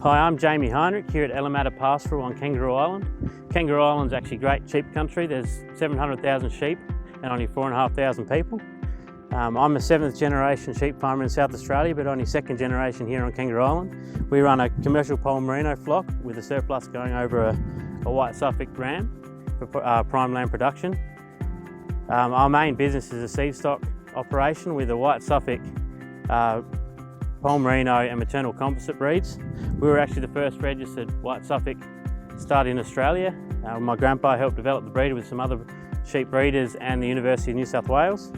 Hi, I'm Jamie Heinrich here at Matta Pastoral on Kangaroo Island. Kangaroo Island's actually great sheep country. There's 700,000 sheep and only 4,500 people. I'm a 7th generation sheep farmer in South Australia, but only 2nd generation here on Kangaroo Island. We run a commercial pole merino flock with a surplus going over a white Suffolk ram for prime lamb production. Our main business is a seed stock operation with a white Suffolk, pole merino and maternal composite breeds. We were actually the first registered white Suffolk stud in Australia. My grandpa helped develop the breed with some other sheep breeders and the University of New South Wales.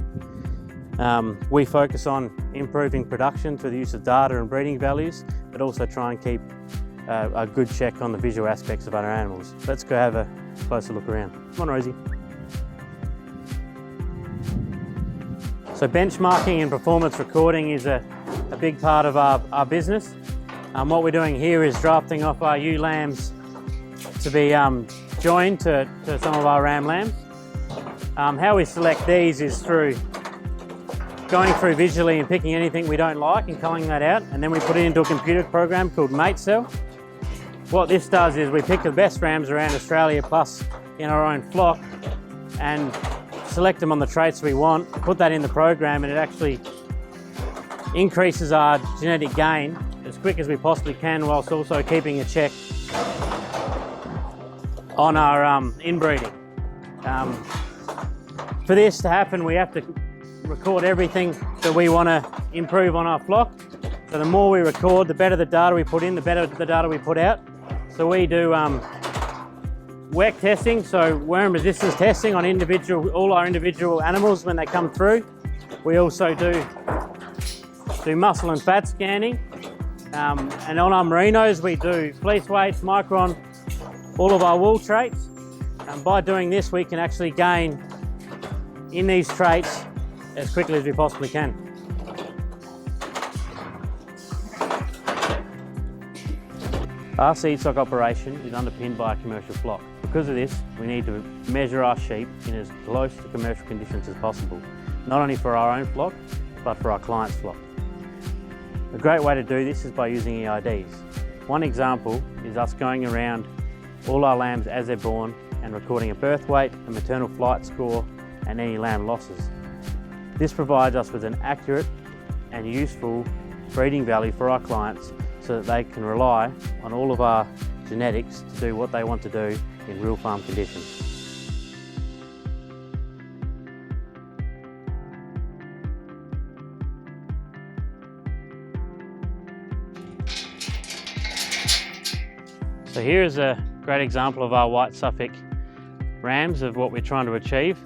We focus on improving production through the use of data and breeding values, but also try and keep a good check on the visual aspects of our animals. Let's go have a closer look around. Come on, Rosie. So benchmarking and performance recording is a big part of our business. What we're doing here is drafting off our ewe lambs to be joined to some of our ram lambs. How we select these is through going through visually and picking anything we don't like and culling that out, and then we put it into a computer program called Matta. What this does is we pick the best rams around Australia plus in our own flock and select them on the traits we want, put that in the program, and it actually increases our genetic gain as quick as we possibly can, whilst also keeping a check on our inbreeding. For this to happen, we have to record everything that we want to improve on our flock. So the more we record, the better the data we put in, the better the data we put out. So we do WEC testing, so worm resistance testing on all our individual animals when they come through. We also do muscle and fat scanning, and on our merinos we do fleece weights, micron, all of our wool traits. And by doing this, we can actually gain in these traits as quickly as we possibly can. Our seed stock operation is underpinned by a commercial flock. Because of this, we need to measure our sheep in as close to commercial conditions as possible, not only for our own flock, but for our clients' flock. A great way to do this is by using EIDs. One example is us going around all our lambs as they're born and recording a birth weight, a maternal flight score, and any lamb losses. This provides us with an accurate and useful breeding value for our clients so that they can rely on all of our genetics to do what they want to do in real farm conditions. So here is a great example of our white Suffolk rams of what we're trying to achieve.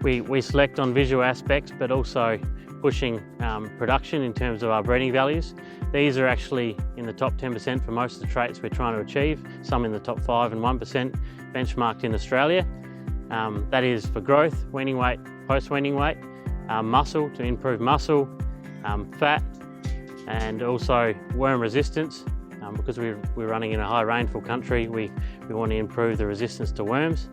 We select on visual aspects, but also pushing production in terms of our breeding values. These are actually in the top 10% for most of the traits we're trying to achieve, some in the top 5 and 1% benchmarked in Australia. That is for growth, weaning weight, post-weaning weight, muscle to improve muscle, fat, and also worm resistance. Because we're running in a high rainfall country, we want to improve the resistance to worms.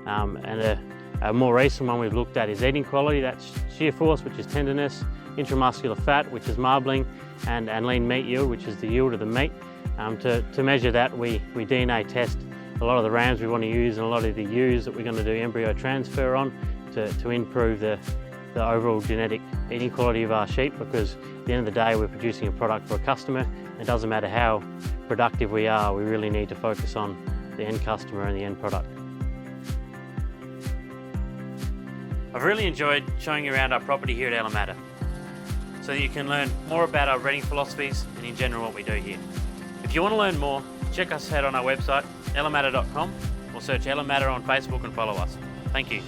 And a more recent one we've looked at is eating quality. That's shear force, which is tenderness, intramuscular fat, which is marbling, and lean meat yield, which is the yield of the meat. To measure that, we DNA test a lot of the rams we want to use and a lot of the ewes that we're going to do embryo transfer on to improve the overall genetic eating quality of our sheep, because at the end of the day we're producing a product for a customer. It doesn't matter how productive we are, we really need to focus on the end customer and the end product. I've really enjoyed showing you around our property here at Matta, so that you can learn more about our breeding philosophies and in general what we do here. If you want to learn more, check us out on our website, elamatta.com, or search Matta on Facebook and follow us. Thank you.